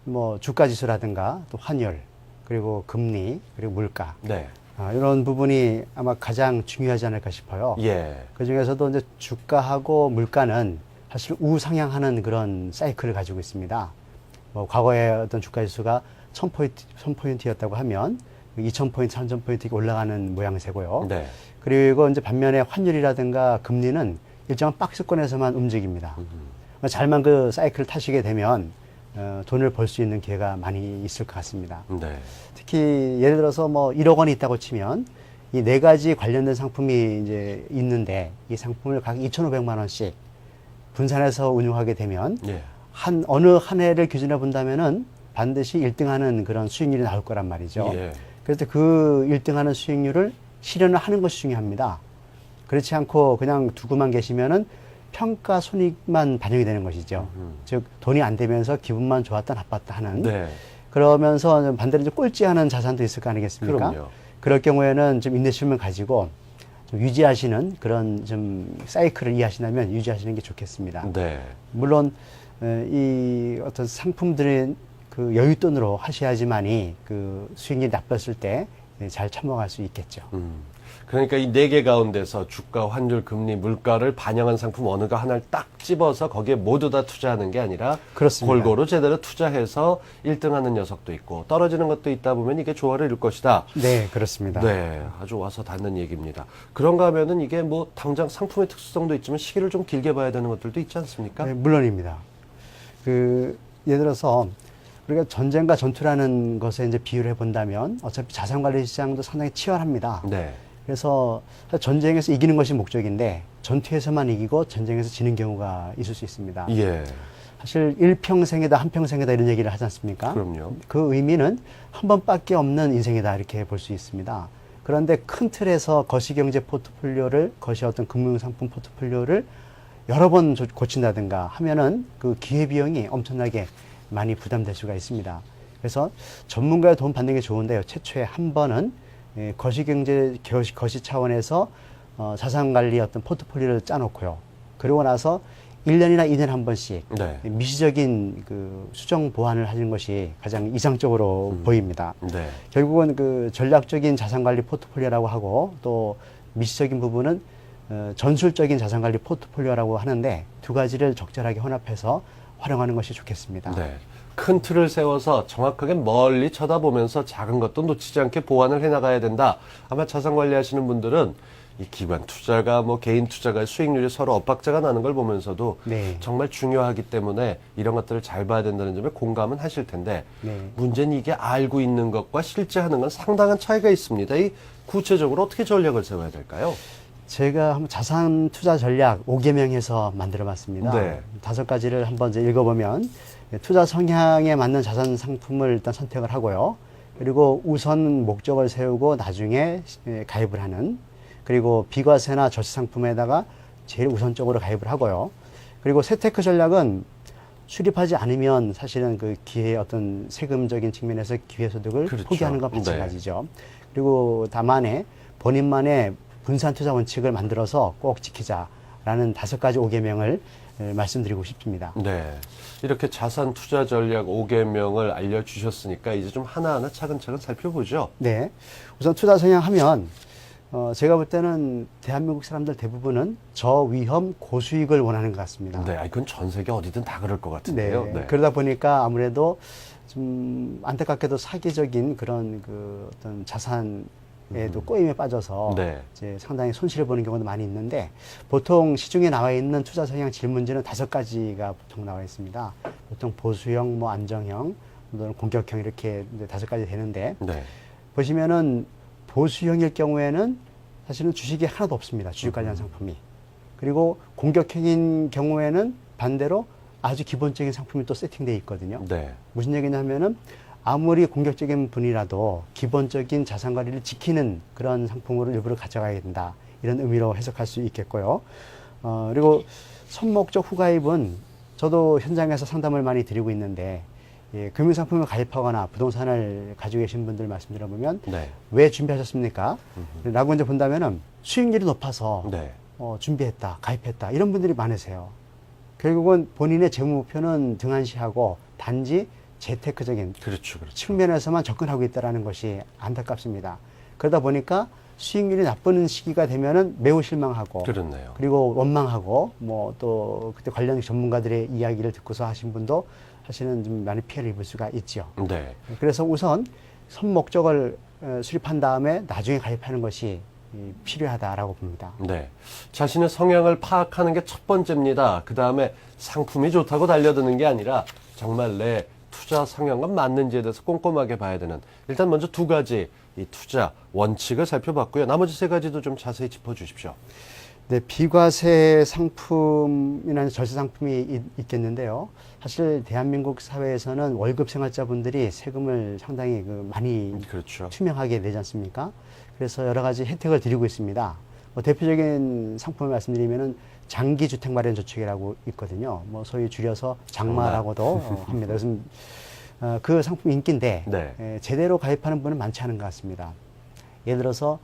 뭐 주가 지수라든가 또 환율 그리고 금리 그리고 물가 네. 이런 부분이 아마 가장 중요하지 않을까 싶어요. 예. 그 중에서도 이제 주가하고 물가는 사실 우상향하는 그런 사이클을 가지고 있습니다. 뭐 과거에 어떤 주가 지수가 1000포인트였다고 하면 2000포인트, 3000포인트 올라가는 모양새고요. 네. 그리고 이제 반면에 환율이라든가 금리는 일정한 박스권에서만 움직입니다. 잘만 그 사이클을 타시게 되면 돈을 벌 수 있는 기회가 많이 있을 것 같습니다. 네. 특히 예를 들어서 뭐 1억 원이 있다고 치면 이 4가지 관련된 상품이 이제 있는데 이 상품을 각 2,500만 원씩 분산해서 운용하게 되면 예. 어느 한 해를 기준해 본다면은 반드시 1등하는 그런 수익률이 나올 거란 말이죠. 예. 그래서 그 1등하는 수익률을 실현을 하는 것이 중요합니다. 그렇지 않고 그냥 두고만 계시면은 평가 손익만 반영이 되는 것이죠. 즉 돈이 안 되면서 기분만 좋았다 나빴다 하는. 네. 그러면서 반대로 이제 꼴찌하는 자산도 있을 거 아니겠습니까? 그럼요. 그럴 경우에는 좀 인내심을 가지고 좀 유지하시는 그런 좀 사이클을 이해하신다면 유지하시는 게 좋겠습니다. 네. 물론 이 어떤 상품들은 그 여윳돈으로 하셔야지만이 그 수익률이 나빴을 때 잘 참아갈 수 있겠죠. 그러니까 이 4개 가운데서 주가, 환율, 금리, 물가를 반영한 상품 어느가 하나를 딱 집어서 거기에 모두 다 투자하는 게 아니라 그렇습니다. 골고루 제대로 투자해서 1등하는 녀석도 있고 떨어지는 것도 있다 보면 이게 조화를 이룰 것이다. 네, 그렇습니다. 네, 아주 와서 닿는 얘기입니다. 그런가 하면은 이게 뭐 당장 상품의 특수성도 있지만 시기를 좀 길게 봐야 되는 것들도 있지 않습니까? 네, 물론입니다. 예를 들어서 우리가 전쟁과 전투라는 것에 이제 비유를 해본다면 어차피 자산관리 시장도 상당히 치열합니다. 네. 그래서 전쟁에서 이기는 것이 목적인데 전투에서만 이기고 전쟁에서 지는 경우가 있을 수 있습니다. 예. 사실 일평생이다 한평생이다 이런 얘기를 하지 않습니까? 그럼요. 그 의미는 한 번밖에 없는 인생이다 이렇게 볼 수 있습니다. 그런데 큰 틀에서 거시경제 포트폴리오를 어떤 금융상품 포트폴리오를 여러 번 고친다든가 하면은 그 기회비용이 엄청나게 많이 부담될 수가 있습니다. 그래서 전문가의 도움 받는 게 좋은데요. 최초에 한 번은 거시경제 거시 차원에서 자산 관리 어떤 포트폴리오를 짜놓고요. 그러고 나서 1년이나 2년에 한 번씩 네. 미시적인 그 수정 보완을 하는 것이 가장 이상적으로 보입니다. 네. 결국은 그 전략적인 자산관리 포트폴리오라고 하고 또 미시적인 부분은 전술적인 자산관리 포트폴리오라고 하는데 두 가지를 적절하게 혼합해서 활용하는 것이 좋겠습니다. 네. 큰 틀을 세워서 정확하게 멀리 쳐다보면서 작은 것도 놓치지 않게 보완을 해나가야 된다. 아마 자산 관리하시는 분들은 이 기관 투자가 뭐 개인 투자가 수익률이 서로 엇박자가 나는 걸 보면서도 네. 정말 중요하기 때문에 이런 것들을 잘 봐야 된다는 점에 공감은 하실 텐데 네. 문제는 이게 알고 있는 것과 실제 하는 건 상당한 차이가 있습니다. 이 구체적으로 어떻게 전략을 세워야 될까요? 제가 한번 자산 투자 전략 5개명해서 만들어 봤습니다. 네. 5가지를 한번 이제 읽어보면 투자 성향에 맞는 자산 상품을 일단 선택을 하고요. 그리고 우선 목적을 세우고 나중에 가입을 하는, 그리고 비과세나 저시 상품에다가 제일 우선적으로 가입을 하고요. 그리고 세테크 전략은 수립하지 않으면 사실은 그 기회 어떤 세금적인 측면에서 기회소득을 그렇죠. 포기하는 것 마찬가지죠. 그리고 다만에 본인만의 분산 투자 원칙을 만들어서 꼭 지키자라는 5가지 5개명을 말씀드리고 싶습니다. 네. 이렇게 자산 투자 전략 5개명을 알려주셨으니까 이제 좀 하나하나 차근차근 살펴보죠. 네. 우선 투자 성향 하면 제가 볼 때는 대한민국 사람들 대부분은 저위험 고수익을 원하는 것 같습니다. 네. 이건 전 세계 어디든 다 그럴 것 같은데요. 네. 네. 그러다 보니까 아무래도 좀 안타깝게도 사기적인 그런 그 어떤 자산에도 꼬임에 빠져서 네. 이제 상당히 손실을 보는 경우도 많이 있는데 보통 시중에 나와 있는 투자 성향 질문지는 5가지가 보통 나와 있습니다. 보통 보수형, 뭐 안정형, 또는 공격형 이렇게 이제 5가지 되는데 네. 보시면은 보수형일 경우에는 사실은 주식이 하나도 없습니다. 주식 관련 상품이. 그리고 공격형인 경우에는 반대로 아주 기본적인 상품이 또 세팅되어 있거든요. 네. 무슨 얘기냐면은 아무리 공격적인 분이라도 기본적인 자산 관리를 지키는 그런 상품으로 일부러 가져가야 된다. 이런 의미로 해석할 수 있겠고요. 그리고 선목적 후가입은 저도 현장에서 상담을 많이 드리고 있는데 금융상품을 가입하거나 부동산을 가지고 계신 분들 말씀 들어보면 네. 왜 준비하셨습니까? 라고 이제 본다면은 수익률이 높아서 네. 준비했다, 가입했다 이런 분들이 많으세요. 결국은 본인의 재무 목표는 등한시하고 단지 재테크적인 그렇죠, 그렇죠. 측면에서만 접근하고 있다는 것이 안타깝습니다. 그러다 보니까 수익률이 나쁜 시기가 되면은 매우 실망하고 그렇네요. 그리고 원망하고 뭐 또 그때 관련 전문가들의 이야기를 듣고서 하신 분도 사실은 좀 많이 피해를 입을 수가 있죠. 네. 그래서 우선 선 목적을 수립한 다음에 나중에 가입하는 것이 필요하다라고 봅니다. 네. 자신의 성향을 파악하는 게 첫 번째입니다. 그 다음에 상품이 좋다고 달려드는 게 아니라 정말 내 투자 성향과 맞는지에 대해서 꼼꼼하게 봐야 되는 일단 먼저 2가지 이 투자 원칙을 살펴봤고요. 나머지 3가지도 좀 자세히 짚어주십시오. 네, 비과세 상품이나 절세 상품이 있겠는데요. 사실 대한민국 사회에서는 월급 생활자분들이 세금을 상당히 많이 그렇죠. 투명하게 내지 않습니까? 그래서 여러 가지 혜택을 드리고 있습니다. 뭐 대표적인 상품을 말씀드리면은 장기주택마련저축이라고 있거든요. 뭐 소위 줄여서 장마라고도 합니다. 그래서 그 상품 인기인데 네. 제대로 가입하는 분은 많지 않은 것 같습니다. 예를 들어서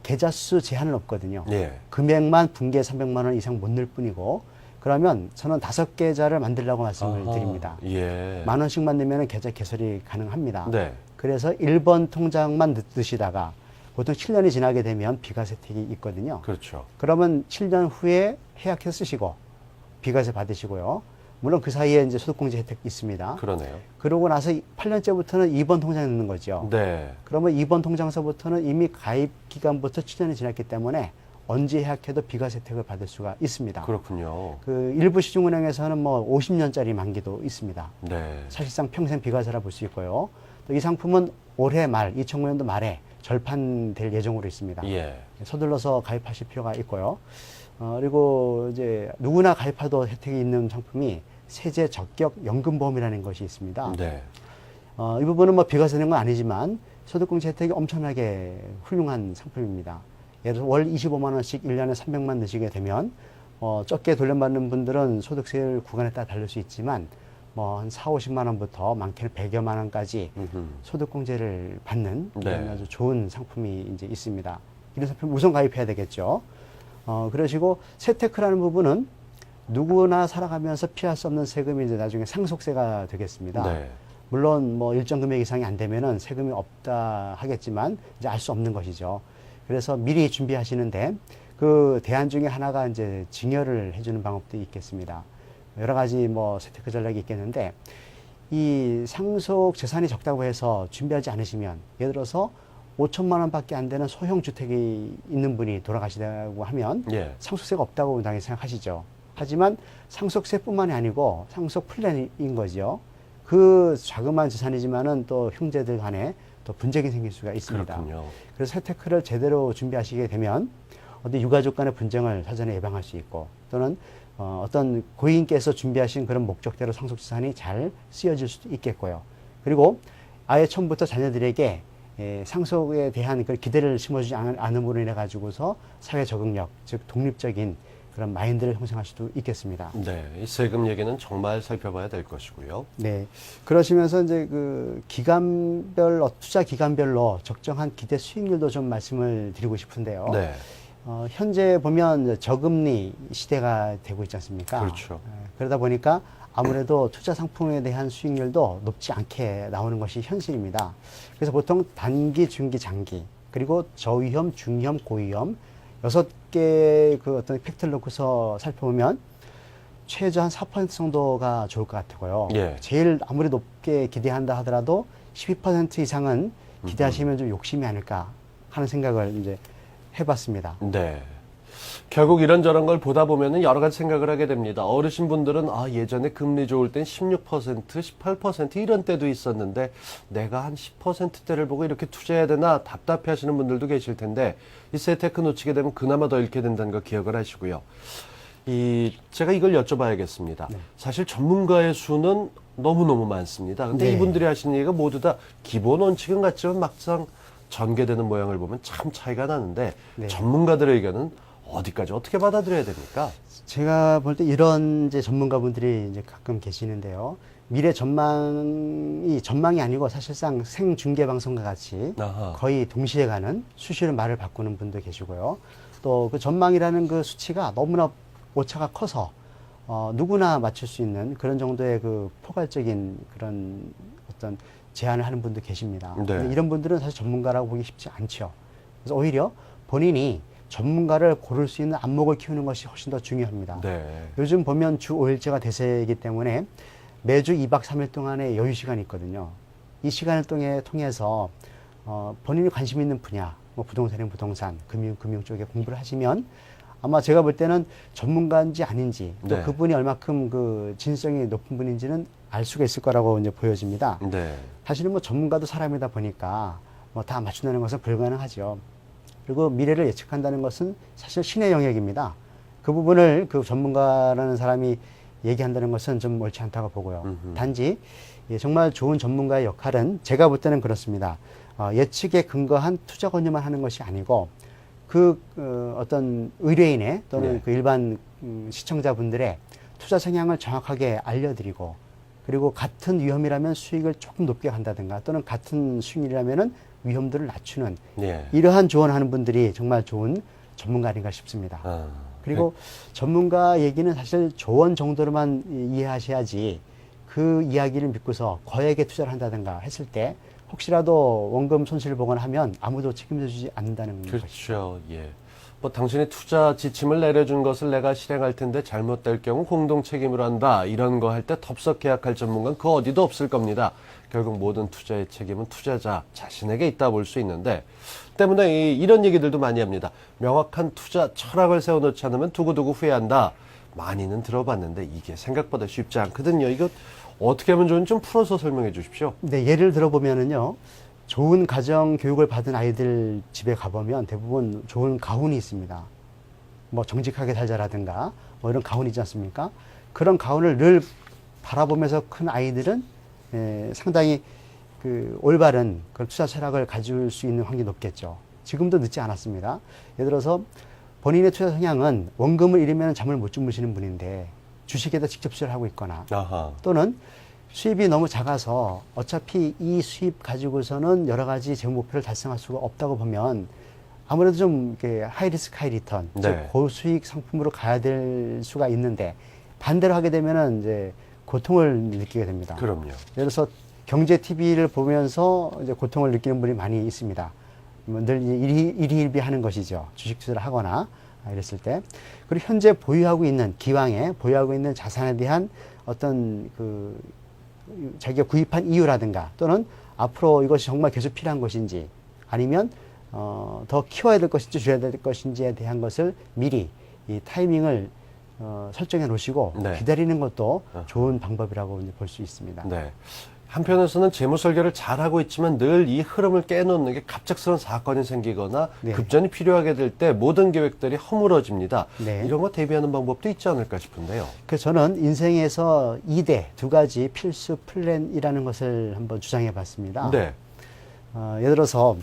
계좌 수 제한은 없거든요. 예. 금액만 분기에 300만 원 이상 못 넣을 뿐이고 그러면 저는 5계좌를 만들라고 말씀을 드립니다. 예. 10,000원씩만 넣으면 계좌 개설이 가능합니다. 네. 그래서 1번 통장만 넣으시다가 보통 7년이 지나게 되면 비과세 혜택이 있거든요. 그렇죠. 그러면 7년 후에 해약해서 쓰시고 비과세 받으시고요. 물론 그 사이에 이제 소득공제 혜택 있습니다. 그러네요. 그러고 나서 8년째부터는 2번 통장에 넣는 거죠. 네. 그러면 2번 통장서부터는 이미 가입 기간부터 7년이 지났기 때문에 언제 해약해도 비과세 혜택을 받을 수가 있습니다. 그렇군요. 그 일부 시중은행에서는 뭐 50년짜리 만기도 있습니다. 네. 사실상 평생 비과세라 볼 수 있고요. 또 이 상품은 올해 말 2009년도 말에 절판될 예정으로 있습니다. 예. 서둘러서 가입하실 필요가 있고요. 그리고 이제 누구나 가입해도 혜택이 있는 상품이 세제 적격 연금보험이라는 것이 있습니다. 네. 이 부분은 뭐 비과세는 건 아니지만 소득공제 혜택이 엄청나게 훌륭한 상품입니다. 예를 들어서 월 25만 원씩 1년에 300만 넣으시게 되면 적게 돌려받는 분들은 소득세율 구간에 따라 다를 수 있지만 뭐 한 4, 50만 원부터 많게는 100여만 원까지 소득공제를 받는 네. 아주 좋은 상품이 이제 있습니다. 이런 상품 우선 가입해야 되겠죠. 그러시고 세테크라는 부분은 누구나 살아가면서 피할 수 없는 세금이 이제 나중에 상속세가 되겠습니다. 네. 물론 뭐 일정 금액 이상이 안 되면은 세금이 없다 하겠지만 이제 알 수 없는 것이죠. 그래서 미리 준비하시는데 그 대안 중에 하나가 이제 증여를 해주는 방법도 있겠습니다. 여러 가지 뭐 세테크 전략이 있겠는데 이 상속 재산이 적다고 해서 준비하지 않으시면 예를 들어서 5천만 원밖에 안 되는 소형 주택이 있는 분이 돌아가시다고 하면 예. 상속세가 없다고 당연히 생각하시죠. 하지만 상속세뿐만이 아니고 상속 플랜인 거죠. 그 자그마한 재산이지만은 또 형제들 간에 또 분쟁이 생길 수가 있습니다. 그렇군요. 그래서 세테크를 제대로 준비하시게 되면 어디 유가족 간의 분쟁을 사전에 예방할 수 있고 또는 어떤 고인께서 준비하신 그런 목적대로 상속재산이 잘 쓰여질 수도 있겠고요. 그리고 아예 처음부터 자녀들에게 상속에 대한 그 기대를 심어주지 않음으로 인해 가지고서 사회 적응력, 즉 독립적인 그런 마인드를 형성할 수도 있겠습니다. 네, 이 세금 얘기는 정말 살펴봐야 될 것이고요. 네, 그러시면서 이제 그 기간별 투자 기간별로 적정한 기대 수익률도 좀 말씀을 드리고 싶은데요. 네. 현재 보면 저금리 시대가 되고 있지 않습니까? 그렇죠. 그러다 보니까 아무래도 투자 상품에 대한 수익률도 높지 않게 나오는 것이 현실입니다. 그래서 보통 단기, 중기, 장기, 그리고 저위험, 중위험, 고위험 6개 그 어떤 팩트를 놓고서 살펴보면 최저 한 4% 정도가 좋을 것 같고요. 예. 제일 아무리 높게 기대한다 하더라도 12% 이상은 기대하시면 좀 욕심이 아닐까 하는 생각을 이제 해봤습니다. 네. 결국 이런저런 걸 보다 보면은 여러 가지 생각을 하게 됩니다. 어르신분들은 예전에 금리 좋을 땐 16%, 18% 이런 때도 있었는데 내가 한 10%대를 보고 이렇게 투자해야 되나 답답해 하시는 분들도 계실 텐데 이 세테크 놓치게 되면 그나마 더 잃게 된다는 거 기억을 하시고요. 제가 이걸 여쭤봐야겠습니다. 네. 사실 전문가의 수는 너무너무 많습니다. 근데 네. 이분들이 하시는 얘기가 모두 다 기본 원칙은 같지만 막상 전개되는 모양을 보면 참 차이가 나는데 네. 전문가들의 의견은 어디까지 어떻게 받아들여야 됩니까? 제가 볼 때 이런 이제 전문가분들이 이제 가끔 계시는데요. 미래 전망이 아니고 사실상 생중계 방송과 같이 아하. 거의 동시에 가는 수시로 말을 바꾸는 분도 계시고요. 또 그 전망이라는 그 수치가 너무나 오차가 커서 누구나 맞출 수 있는 그런 정도의 그 포괄적인 그런 어떤 제안을 하는 분도 계십니다. 네. 근데 이런 분들은 사실 전문가라고 보기 쉽지 않죠. 그래서 오히려 본인이 전문가를 고를 수 있는 안목을 키우는 것이 훨씬 더 중요합니다. 네. 요즘 보면 주 5일제가 대세이기 때문에 매주 2박 3일 동안의 여유 시간이 있거든요. 이 시간을 통해서 본인이 관심 있는 분야, 뭐 부동산이면 부동산, 금융 쪽에 공부를 하시면 아마 제가 볼 때는 전문가인지 아닌지 또 네. 그분이 얼마큼 그 진성이 높은 분인지는 알 수가 있을 거라고 이제 보여집니다. 네. 사실은 뭐 전문가도 사람이다 보니까 뭐 다 맞춘다는 것은 불가능하죠. 그리고 미래를 예측한다는 것은 사실 신의 영역입니다. 그 부분을 그 전문가라는 사람이 얘기한다는 것은 좀 옳지 않다고 보고요. 단지 정말 좋은 전문가의 역할은 제가 볼 때는 그렇습니다. 예측에 근거한 투자 권유만 하는 것이 아니고 어떤 의뢰인의 또는 네. 그 일반 시청자분들의 투자 성향을 정확하게 알려드리고 그리고 같은 위험이라면 수익을 조금 높게 간다든가 또는 같은 수익이라면은 위험들을 낮추는 예. 이러한 조언하는 분들이 정말 좋은 전문가 아닌가 싶습니다. 그리고 전문가 얘기는 사실 조언 정도로만 이해하셔야지 그 이야기를 믿고서 거액의 투자를 한다든가 했을 때 혹시라도 원금 손실을 보거나 하면 아무도 책임져 주지 않는다는 것이죠. 그렇죠. 예. 뭐 당신이 투자 지침을 내려준 것을 내가 실행할 텐데 잘못될 경우 공동 책임으로 한다. 이런 거 할 때 덥석 계약할 전문가는 그 어디도 없을 겁니다. 결국 모든 투자의 책임은 투자자 자신에게 있다 볼 수 있는데 때문에 이런 얘기들도 많이 합니다. 명확한 투자 철학을 세워놓지 않으면 두고두고 후회한다. 많이는 들어봤는데 이게 생각보다 쉽지 않거든요. 이거 어떻게 하면 좋은지 좀 풀어서 설명해 주십시오. 네, 예를 들어보면은요. 좋은 가정 교육을 받은 아이들 집에 가보면 대부분 좋은 가훈이 있습니다. 뭐 정직하게 살자라든가 뭐 이런 가훈이 있지 않습니까? 그런 가훈을 늘 바라보면서 큰 아이들은 상당히 그 올바른 그런 투자 철학을 가질 수 있는 확률이 높겠죠. 지금도 늦지 않았습니다. 예를 들어서 본인의 투자 성향은 원금을 잃으면 잠을 못 주무시는 분인데 주식에다 직접 투자를 하고 있거나 아하. 또는 수입이 너무 작아서 어차피 이 수입 가지고서는 여러 가지 재무 목표를 달성할 수가 없다고 보면 아무래도 좀 이렇게 하이 리스크 하이 리턴, 네. 즉 고수익 상품으로 가야 될 수가 있는데 반대로 하게 되면은 이제 고통을 느끼게 됩니다. 그럼요. 예를 들어서 경제 TV를 보면서 이제 고통을 느끼는 분이 많이 있습니다. 늘 일희일비 하는 것이죠. 주식 투자를 하거나 이랬을 때. 그리고 현재 보유하고 있는 기왕에 보유하고 있는 자산에 대한 어떤 그 자기가 구입한 이유라든가 또는 앞으로 이것이 정말 계속 필요한 것인지 아니면 더 키워야 될 것인지 줄여야 될 것인지에 대한 것을 미리 이 타이밍을 설정해 놓으시고 네. 기다리는 것도 좋은 방법이라고 볼 수 있습니다. 네. 한편에서는 재무 설계를 잘하고 있지만 늘 이 흐름을 깨놓는 게 갑작스러운 사건이 생기거나 네. 급전이 필요하게 될 때 모든 계획들이 허물어집니다. 네. 이런 거 대비하는 방법도 있지 않을까 싶은데요. 그래서 저는 인생에서 2대 두 가지 필수 플랜이라는 것을 한번 주장해 봤습니다. 네. 예를 들어서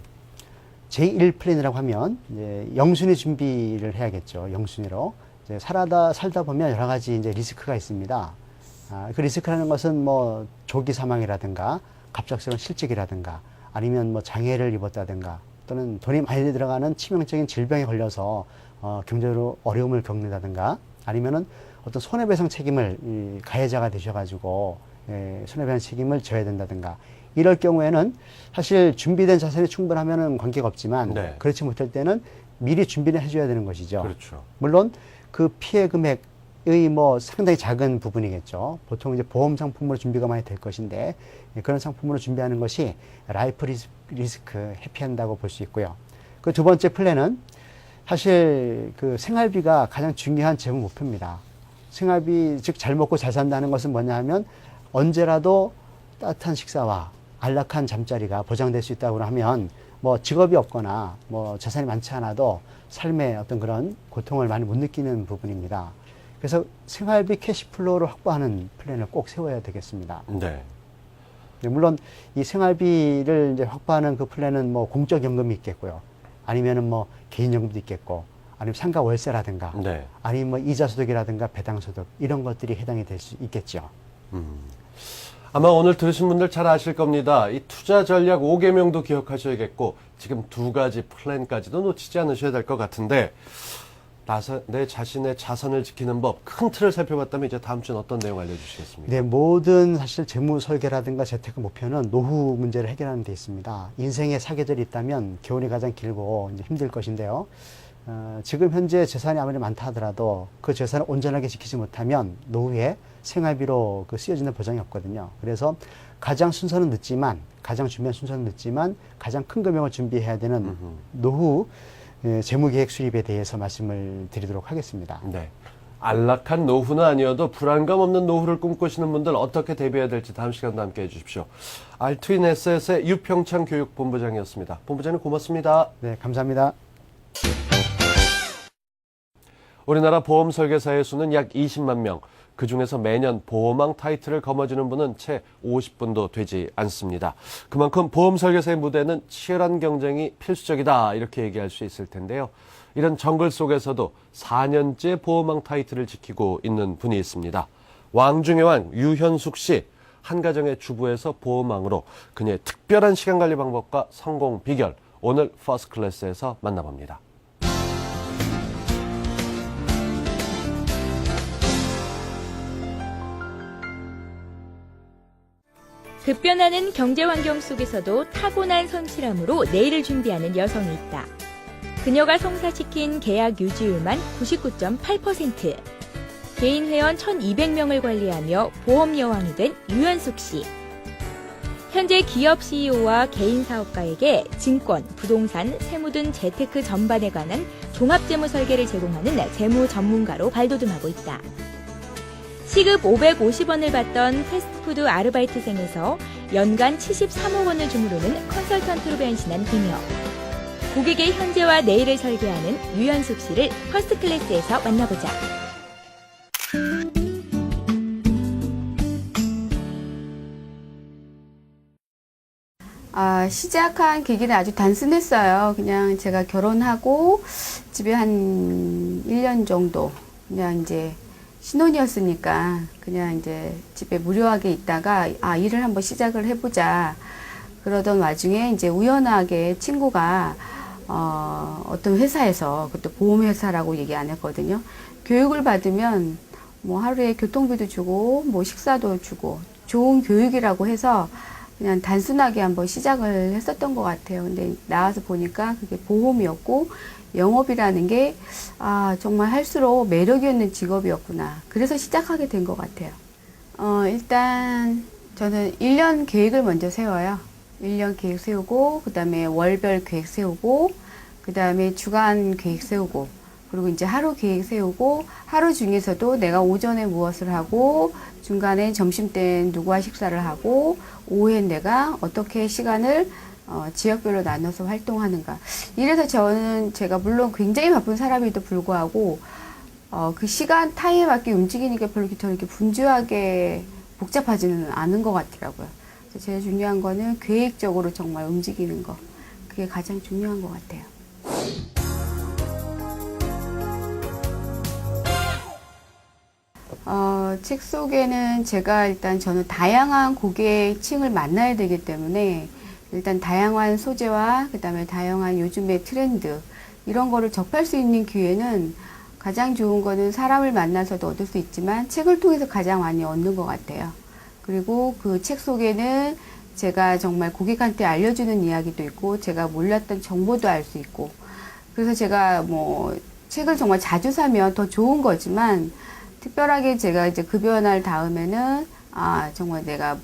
제1 플랜이라고 하면 이제 영순위 준비를 해야겠죠. 영순위로. 이제 살다 보면 여러 가지 이제 리스크가 있습니다. 그 리스크라는 것은 뭐 조기 사망이라든가 갑작스러운 실직이라든가 아니면 뭐 장애를 입었다든가 또는 돈이 많이 들어가는 치명적인 질병에 걸려서 경제적으로 어려움을 겪는다든가 아니면은 어떤 손해배상 책임을 가해자가 되셔가지고 손해배상 책임을 져야 된다든가 이럴 경우에는 사실 준비된 자산이 충분하면은 관계가 없지만 네. 그렇지 못할 때는 미리 준비를 해줘야 되는 것이죠. 그렇죠. 물론 그 피해 금액의 뭐 상당히 작은 부분이겠죠. 보통 이제 보험 상품으로 준비가 많이 될 것인데 그런 상품으로 준비하는 것이 라이프 리스크 회피한다고 볼 수 있고요. 그 두 번째 플랜은 사실 그 생활비가 가장 중요한 재무 목표입니다. 생활비 즉 잘 먹고 잘 산다는 것은 뭐냐 하면 언제라도 따뜻한 식사와 안락한 잠자리가 보장될 수 있다고 하면 뭐 직업이 없거나 뭐 재산이 많지 않아도 삶의 어떤 그런 고통을 많이 못 느끼는 부분입니다. 그래서 생활비 캐시플로우를 확보하는 플랜을 꼭 세워야 되겠습니다. 네. 물론 이 생활비를 이제 확보하는 그 플랜은 뭐 공적연금이 있겠고요. 아니면은 뭐 개인연금도 있겠고, 아니면 상가 월세라든가, 네. 아니면 뭐 이자소득이라든가 배당소득 이런 것들이 해당이 될 수 있겠죠. 아마 오늘 들으신 분들 잘 아실 겁니다. 이 투자 전략 5개명도 기억하셔야겠고 지금 두 가지 플랜까지도 놓치지 않으셔야 될 것 같은데 내 자신의 자산을 지키는 법, 큰 틀을 살펴봤다면 이제 다음 주는 어떤 내용 알려주시겠습니까? 네, 모든 사실 재무 설계라든가 재테크 목표는 노후 문제를 해결하는 데 있습니다. 인생의 사계절이 있다면 겨울이 가장 길고 이제 힘들 것인데요. 지금 현재 재산이 아무리 많다 하더라도 그 재산을 온전하게 지키지 못하면 노후에 생활비로 그 쓰여지는 보장이 없거든요. 그래서 가장 순서는 늦지만, 가장 중요한 순서는 늦지만 가장 큰 금액을 준비해야 되는 노후 재무계획 수립에 대해서 말씀을 드리도록 하겠습니다. 네. 안락한 노후는 아니어도 불안감 없는 노후를 꿈꾸시는 분들 어떻게 대비해야 될지 다음 시간도 함께 해주십시오. 알트윈 에셋의 유평창 교육본부장이었습니다. 본부장님 고맙습니다. 네, 감사합니다. 우리나라 보험 설계사의 수는 약 20만 명. 그중에서 매년 보험왕 타이틀을 거머쥐는 분은 채 50분도 되지 않습니다. 그만큼 보험 설계사의 무대는 치열한 경쟁이 필수적이다 이렇게 얘기할 수 있을 텐데요. 이런 정글 속에서도 4년째 보험왕 타이틀을 지키고 있는 분이 있습니다. 왕중의 왕 유현숙 씨. 한 가정의 주부에서 보험왕으로 그녀의 특별한 시간관리 방법과 성공 비결 오늘 퍼스트 클래스에서 만나봅니다. 급변하는 경제 환경 속에서도 타고난 성실함으로 내일을 준비하는 여성이 있다. 그녀가 성사시킨 계약 유지율만 99.8%. 개인 회원 1,200명을 관리하며 보험 여왕이 된 유현숙 씨. 현재 기업 CEO와 개인 사업가에게 증권, 부동산, 세무 등 재테크 전반에 관한 종합재무 설계를 제공하는 재무 전문가로 발돋움하고 있다. 시급 550원을 받던 패스트푸드 아르바이트생에서 연간 73억 원을 주무르는 컨설턴트로 변신한 그녀. 고객의 현재와 내일을 설계하는 유현숙 씨를 퍼스트 클래스에서 만나보자. 시작한 계기는 아주 단순했어요. 그냥 제가 결혼하고 집에 한 1년 정도 그냥 이제 신혼이었으니까 그냥 이제 집에 무료하게 있다가 일을 한번 시작을 해보자. 그러던 와중에 이제 우연하게 친구가 어떤 회사에서, 그것도 보험회사라고 얘기 안 했거든요. 교육을 받으면 뭐 하루에 교통비도 주고 뭐 식사도 주고 좋은 교육이라고 해서 그냥 단순하게 한번 시작을 했었던 것 같아요. 근데 나와서 보니까 그게 보험이었고 영업이라는 게 정말 할수록 매력 있는 직업이었구나. 그래서 시작하게 된 것 같아요. 일단 저는 1년 계획을 먼저 세워요. 1년 계획 세우고, 그 다음에 월별 계획 세우고, 그 다음에 주간 계획 세우고, 그리고 이제 하루 계획 세우고, 하루 중에서도 내가 오전에 무엇을 하고, 중간에 점심때 누구와 식사를 하고, 오후엔 내가 어떻게 시간을 지역별로 나눠서 활동하는가. 이래서 제가 물론 굉장히 바쁜 사람에도 불구하고, 그 시간 타임에 맞게 움직이니까 별로 이렇게 분주하게 복잡하지는 않은 것 같더라고요. 그래서 제일 중요한 거는 계획적으로 정말 움직이는 거. 그게 가장 중요한 것 같아요. 책 속에는 저는 다양한 고객층을 만나야 되기 때문에 일단 다양한 소재와 그 다음에 다양한 요즘의 트렌드 이런 거를 접할 수 있는 기회는 가장 좋은 거는 사람을 만나서도 얻을 수 있지만 책을 통해서 가장 많이 얻는 것 같아요. 그리고 그 책 속에는 제가 정말 고객한테 알려주는 이야기도 있고 제가 몰랐던 정보도 알 수 있고 그래서 제가 뭐 책을 정말 자주 사면 더 좋은 거지만 특별하게 제가 이제 급여날 다음에는 정말 내가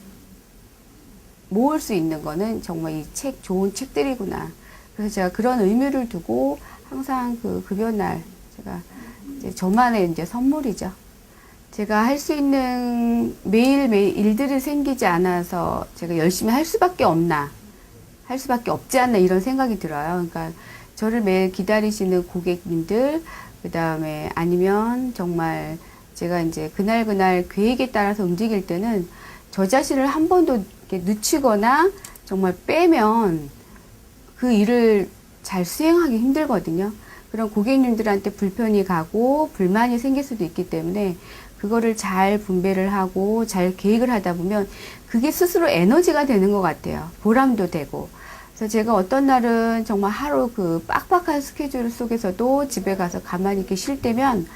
모을 수 있는 거는 정말 이 책 좋은 책들이구나. 그래서 제가 그런 의미를 두고 항상 그 급여날 제가 이제 저만의 이제 선물이죠. 제가 할 수 있는 매일매일 일들이 생기지 않아서 제가 열심히 할 수밖에 없지 않나 이런 생각이 들어요. 그러니까 저를 매일 기다리시는 고객님들, 그 다음에 아니면 정말 제가 이제 그날 계획에 따라서 움직일 때는 저 자신을 한 번도 이렇게 늦추거나 정말 빼면 그 일을 잘 수행하기 힘들거든요. 그런 고객님들한테 불편이 가고 불만이 생길 수도 있기 때문에 그거를 잘 분배를 하고 잘 계획을 하다 보면 그게 스스로 에너지가 되는 것 같아요. 보람도 되고. 그래서 제가 어떤 날은 정말 하루 그 빡빡한 스케줄 속에서도 집에 가서 가만히 이렇게 쉴 때면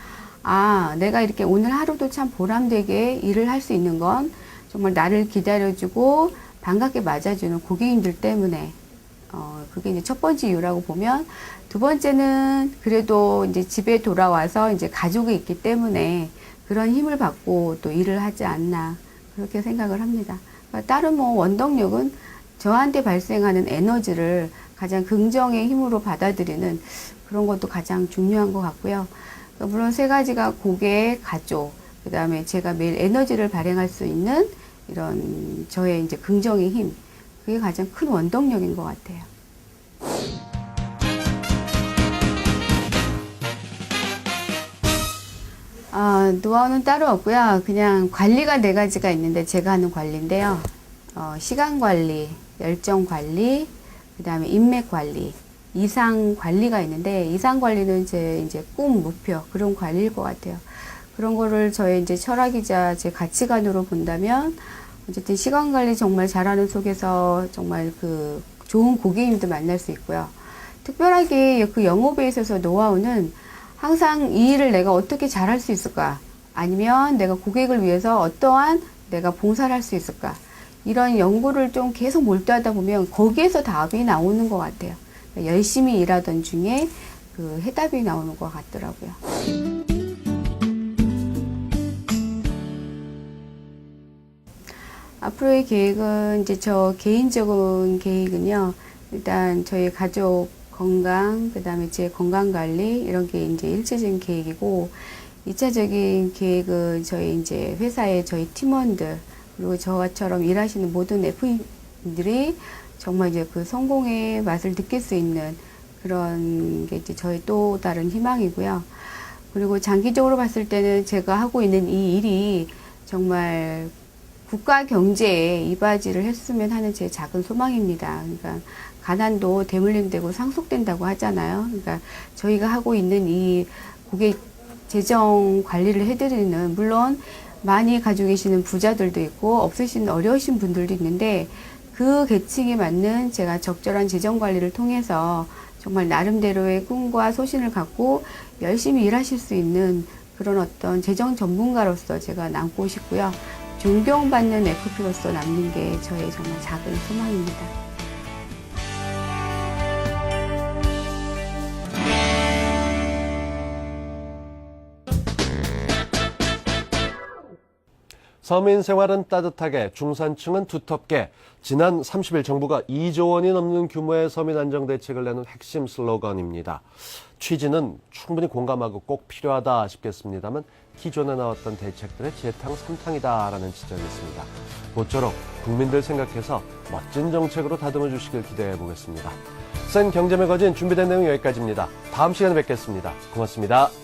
내가 이렇게 오늘 하루도 참 보람되게 일을 할 수 있는 건 정말 나를 기다려주고 반갑게 맞아주는 고객님들 때문에 그게 이제 첫 번째 이유라고 보면 두 번째는 그래도 이제 집에 돌아와서 이제 가족이 있기 때문에 그런 힘을 받고 또 일을 하지 않나 그렇게 생각을 합니다. 그러니까 다른 뭐 원동력은 저한테 발생하는 에너지를 가장 긍정의 힘으로 받아들이는 그런 것도 가장 중요한 것 같고요. 물론 세 가지가 고객, 가족, 그 다음에 제가 매일 에너지를 발행할 수 있는 이런 저의 이제 긍정의 힘, 그게 가장 큰 원동력인 것 같아요. 노하우는 따로 없고요. 그냥 관리가 4가지가 있는데 제가 하는 관리인데요. 시간 관리, 열정 관리, 그 다음에 인맥 관리, 이상 관리가 있는데 이상 관리는 제 이제 꿈, 목표 그런 관리일 것 같아요. 그런 거를 저의 이제 철학이자 제 가치관으로 본다면 어쨌든 시간 관리 정말 잘하는 속에서 정말 그 좋은 고객님도 만날 수 있고요. 특별하게 그 영업에 있어서 노하우는 항상 이 일을 내가 어떻게 잘할 수 있을까? 아니면 내가 고객을 위해서 어떠한 내가 봉사를 할 수 있을까? 이런 연구를 좀 계속 몰두하다 보면 거기에서 답이 나오는 것 같아요. 열심히 일하던 중에 그 해답이 나오는 것 같더라고요. 앞으로의 계획은 이제 저 개인적인 계획은요. 일단 저희 가족 건강, 그 다음에 제 건강 관리 이런 게 이제 일차적인 계획이고 2차적인 계획은 저희 이제 회사의 저희 팀원들 그리고 저처럼 일하시는 모든 F인들이 정말 이제 그 성공의 맛을 느낄 수 있는 그런 게 이제 저희 또 다른 희망이고요. 그리고 장기적으로 봤을 때는 제가 하고 있는 이 일이 정말 국가 경제에 이바지를 했으면 하는 제 작은 소망입니다. 그러니까 가난도 대물림되고 상속된다고 하잖아요. 그러니까 저희가 하고 있는 이 고객 재정 관리를 해드리는 물론 많이 가지고 계시는 부자들도 있고 없으신 어려우신 분들도 있는데 그 계층에 맞는 제가 적절한 재정 관리를 통해서 정말 나름대로의 꿈과 소신을 갖고 열심히 일하실 수 있는 그런 어떤 재정 전문가로서 제가 남고 싶고요. 존경받는 FP로서 남는 게 저의 정말 작은 소망입니다. 서민 생활은 따뜻하게, 중산층은 두텁게. 지난 30일 정부가 2조 원이 넘는 규모의 서민 안정 대책을 내는 핵심 슬로건입니다. 취지는 충분히 공감하고 꼭 필요하다 싶겠습니다만 기존에 나왔던 대책들의 재탕 삼탕이다라는 지적이 있습니다. 모쪼록 국민들 생각해서 멋진 정책으로 다듬어 주시길 기대해 보겠습니다. 센 경제 매거진 준비된 내용 여기까지입니다. 다음 시간에 뵙겠습니다. 고맙습니다.